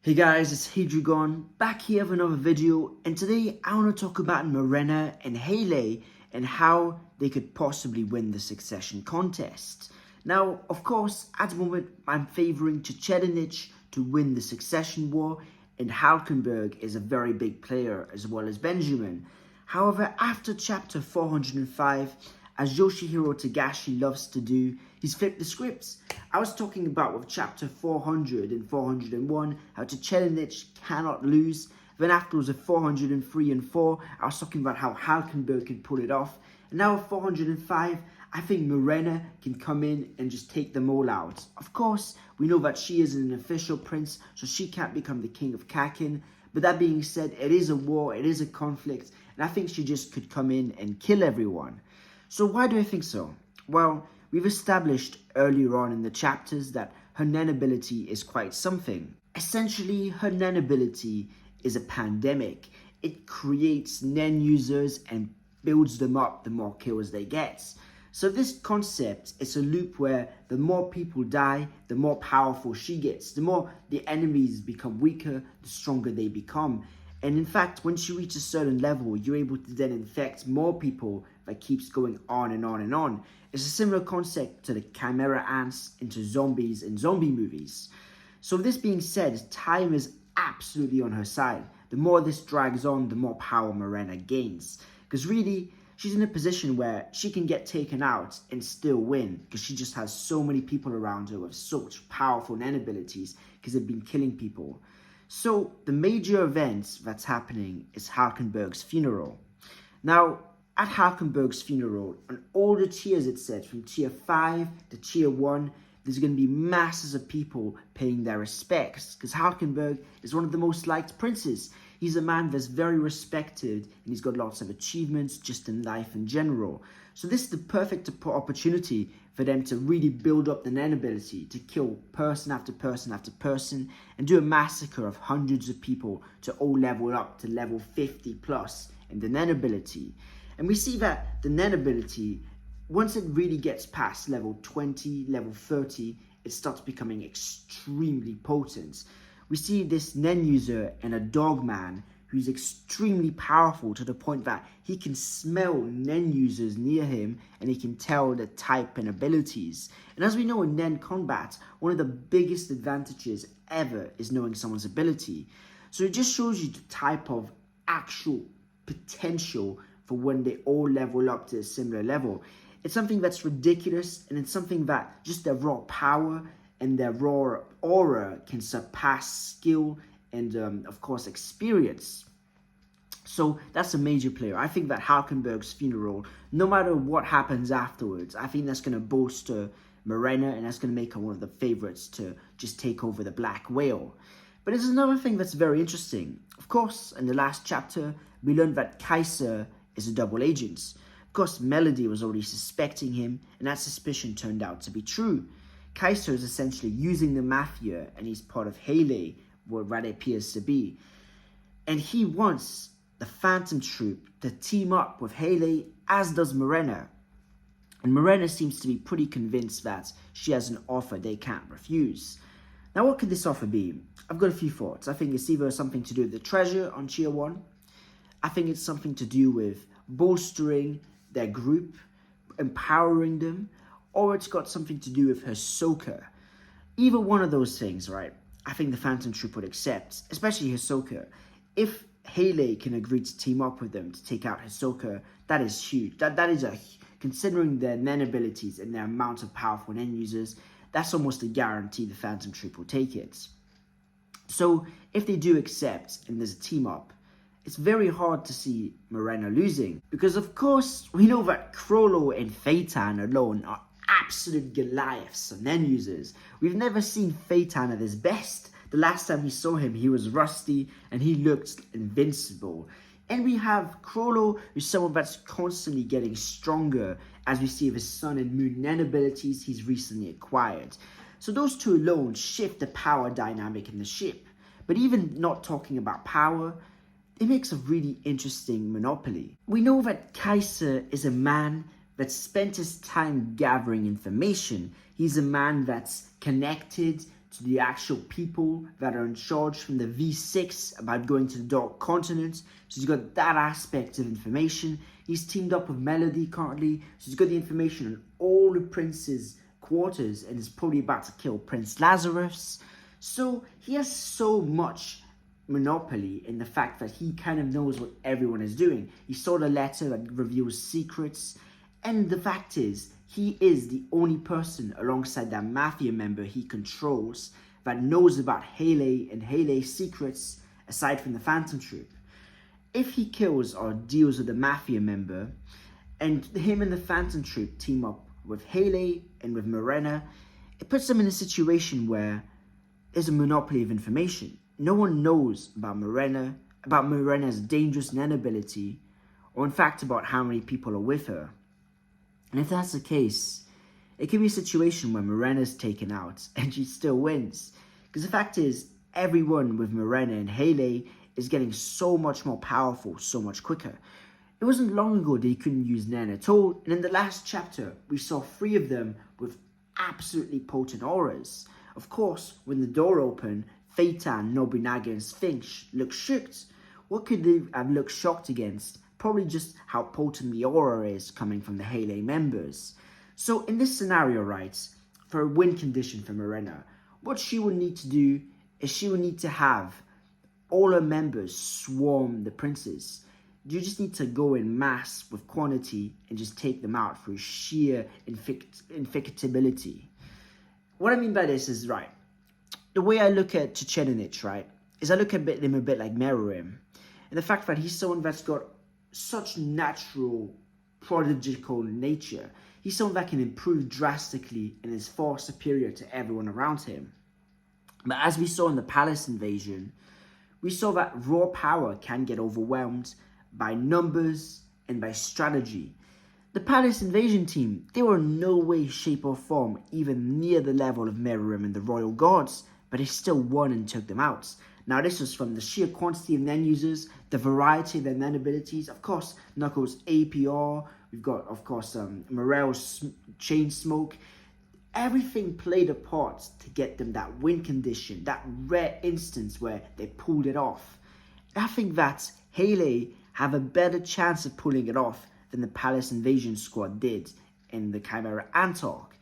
Hey guys, it's Hadrigon back here with another video, and today I want to talk about Morena and Haley and how they could possibly win the succession contest. Now, of course, at the moment I'm favouring Chechenic to win the succession war, and Halkenberg is a very big player as well as Benjamin. However, after chapter 405, as Yoshihiro Tagashi loves to do, he's flipped the scripts. I was talking about with chapter 400 and 401, how Chechenic cannot lose. Then afterwards with 403 and 4, I was talking about how Halkenberg can pull it off. And now with 405, I think Morena can come in and just take them all out. Of course, we know that she is an official prince, so she can't become the king of Kakin. But that being said, it is a war, it is a conflict, and I think she just could come in and kill everyone. So why do I think so? Well, we've established earlier on in the chapters that her Nen ability is quite something. Essentially, her Nen ability is a pandemic. It creates Nen users and builds them up the more kills they get. So this concept is a loop where the more people die, the more powerful she gets. The more the enemies become weaker, the stronger they become. And in fact, once you reach a certain level, you're able to then infect more people that keeps going on and on and on. It's a similar concept to the chimera ants into zombies in zombie movies. So this being said, time is absolutely on her side. The more this drags on, the more power Morena gains. Because really, she's in a position where she can get taken out and still win, because she just has so many people around her with such powerful Nen abilities because they've been killing people. So the major event that's happening is Halkenberg's funeral. Now, at Halkenberg's funeral, on all the tiers it said, from tier 5 to tier 1, there's going to be masses of people paying their respects, because Halkenberg is one of the most liked princes. He's a man that's very respected, and he's got lots of achievements just in life in general. So this is the perfect opportunity for them to really build up the Nen ability, to kill person after person after person, and do a massacre of hundreds of people to all level up to level 50 plus in the Nen ability. And we see that the Nen ability, once it really gets past level 20, level 30, it starts becoming extremely potent. We see this Nen user and a dog man who's extremely powerful to the point that he can smell Nen users near him and he can tell the type and abilities. And as we know in Nen combat, one of the biggest advantages ever is knowing someone's ability. So it just shows you the type of actual potential for when they all level up to a similar level. It's something that's ridiculous, and it's something that just their raw power and their raw aura can surpass skill and, of course, experience. So that's a major player. I think that Halkenberg's funeral, no matter what happens afterwards, I think that's going to bolster Morena, and that's going to make her one of the favorites to just take over the Black Whale. But there's another thing that's very interesting. Of course, in the last chapter, we learned that Kaiser is a double agent. Of course, Melody was already suspecting him, and that suspicion turned out to be true. Kaiser is essentially using the mafia, and he's part of Haley, what it appears to be. And he wants the Phantom Troop to team up with Haley, as does Morena. And Morena seems to be pretty convinced that she has an offer they can't refuse. Now, what could this offer be? I've got a few thoughts. I think it's either something to do with the treasure on tier 1. I think it's something to do with bolstering their group, empowering them, or it's got something to do with Hisoka. Either one of those things, right? I think the Phantom Troop would accept, especially Hisoka. If Haley can agree to team up with them to take out Hisoka, that is huge. That is considering their Nen abilities and their amount of powerful Nen users, that's almost a guarantee the Phantom Troop will take it. So if they do accept and there's a team up, it's very hard to see Morena losing, because of course we know that Crollo and Phaeton alone are absolute Goliaths of Nen users. We've never seen Phaeton at his best. The last time we saw him, he was rusty and he looked invincible. And we have Crollo, who's someone that's constantly getting stronger, as we see of his Sun and Moon Nen abilities he's recently acquired. So those two alone shift the power dynamic in the ship. But even not talking about power, it makes a really interesting monopoly. We know that Kaiser is a man that spent his time gathering information. He's a man that's connected to the actual people that are in charge from the V6 about going to the Dark Continent. So he's got that aspect of information. He's teamed up with Melody currently, so he's got the information on all the prince's quarters and is probably about to kill Prince Lazarus. So he has so much monopoly in the fact that he kind of knows what everyone is doing. He saw the letter that reveals secrets, and the fact is, he is the only person alongside that mafia member he controls that knows about Haley and Haley's secrets aside from the Phantom Troop. If he kills or deals with the mafia member, and him and the Phantom Troop team up with Haley and with Morena, it puts them in a situation where there's a monopoly of information. No one knows about Morena's dangerous Nen ability, or in fact about how many people are with her. And if that's the case, it could be a situation where Morena's taken out and she still wins. Because the fact is, everyone with Morena and Haley is getting so much more powerful, so much quicker. It wasn't long ago they couldn't use Nen at all, and in the last chapter, we saw 3 of them with absolutely potent auras. Of course, when the door opened, Phaeton, Nobunaga, and Sphinx looked shocked. What could they have looked shocked against? Probably just how potent the aura is coming from the Haley members. So in this scenario, right, for a win condition for Morena, what she would need to do is she would need to have all her members swarm the princes. You just need to go in mass with quantity and just take them out through sheer infectability. What I mean by this is, right, the way I look at Chechenich, right, is I look at him a bit like Meruem. And the fact that he's someone that's got such natural, prodigical nature. He's someone that can improve drastically and is far superior to everyone around him. But as we saw in the Palace invasion, we saw that raw power can get overwhelmed by numbers and by strategy. The Palace invasion team, they were in no way, shape or form even near the level of Meruem and the Royal Guards, but they still won and took them out. Now this was from the sheer quantity of Nen users, the variety of their Nen abilities, of course Knuckles' APR, we've got of course Morel's Chain Smoke. Everything played a part to get them that win condition, that rare instance where they pulled it off. I think that Haley have a better chance of pulling it off than the Palace invasion squad did in the Chimera Antark.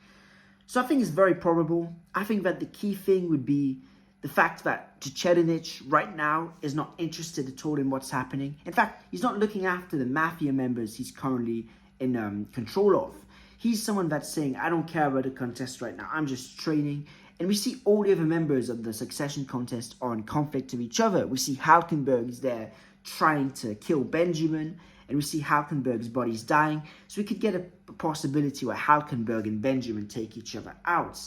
So I think it's very probable. I think that the key thing would be the fact that Chechenich right now is not interested at all in what's happening. In fact, he's not looking after the mafia members he's currently in control of. He's someone that's saying, I don't care about the contest right now, I'm just training. And we see all the other members of the succession contest are in conflict with each other. We see Halkenberg is there trying to kill Benjamin, and we see Halkenberg's body's dying. So we could get a possibility where Halkenberg and Benjamin take each other out.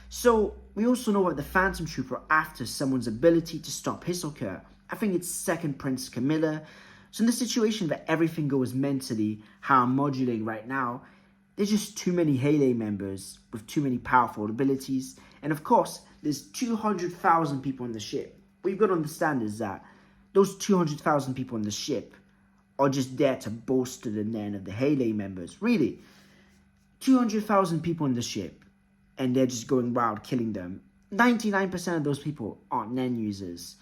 So we also know that the Phantom Troop are after someone's ability to stop Hisoka. I think it's second Prince Camilla. So in the situation that everything goes mentally, how I'm modulating right now, there's just too many Haley members with too many powerful abilities. And of course, there's 200,000 people on the ship. What you've got to understand is that those 200,000 people on the ship are just there to bolster the Nen of the Haley members. Really, 200,000 people on the ship, and they're just going wild, killing them. 99% of those people aren't Nen users.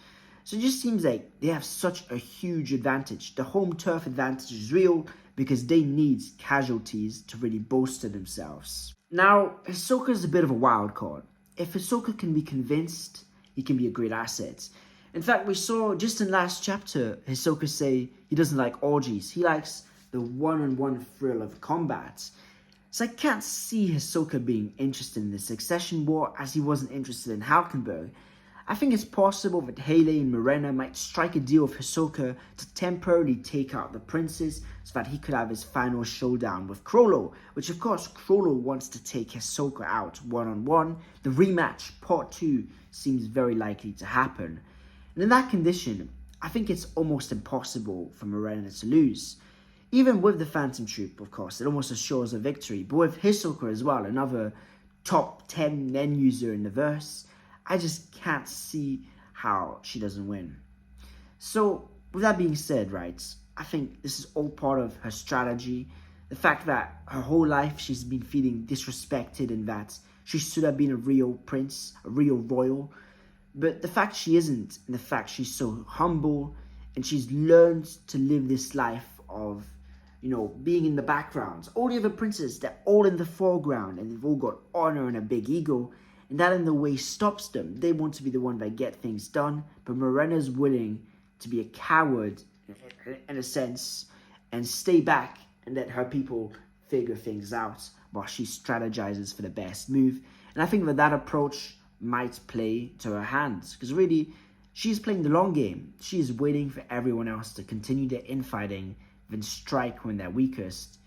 So it just seems like they have such a huge advantage. The home turf advantage is real because they need casualties to really bolster themselves. Now, Hisoka is a bit of a wild card. If Hisoka can be convinced, he can be a great asset. In fact, we saw just in last chapter, Hisoka say he doesn't like orgies. He likes the one-on-one thrill of combat. So I can't see Hisoka being interested in the succession war as he wasn't interested in Halkenberg. I think it's possible that Haley and Morena might strike a deal with Hisoka to temporarily take out the princes so that he could have his final showdown with Chrollo, which of course Chrollo wants to take Hisoka out one-on-one. The rematch, part 2, seems very likely to happen. And in that condition, I think it's almost impossible for Morena to lose. Even with the Phantom Troop, of course, it almost assures a victory. But with Hisoka as well, another top 10 Nen user in the verse, I just can't see how she doesn't win. So, with that being said, right, I think this is all part of her strategy. The fact that her whole life she's been feeling disrespected and that She should have been a real prince, a real royal. But the fact she isn't, and the fact she's so humble, and she's learned to live this life of, being in the background. All the other princes, they're all in the foreground, and they've all got honor and a big ego, and that in the way stops them. They want to be the one that get things done, but Morena's willing to be a coward, in a sense, and stay back and let her people figure things out while she strategizes for the best move. And I think that approach might play to her hands, because really, she's playing the long game. She's waiting for everyone else to continue their infighting, then strike when they're weakest.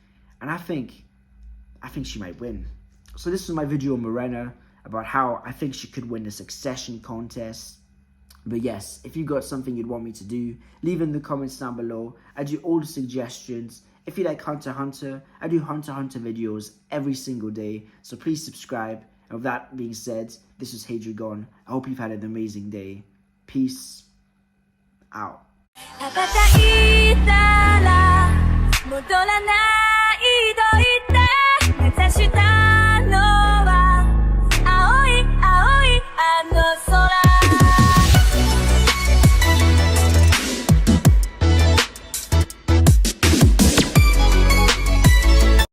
And I think she might win. So this was my video on Morena, about how I think she could win the succession contest. But yes, if you got something you'd want me to do, leave in the comments down below. I do all the suggestions. If you like Hunter x Hunter, I do Hunter x Hunter videos every single day, so please subscribe. And with that being said, this is Hadrigon. I hope you've had an amazing day. Peace out.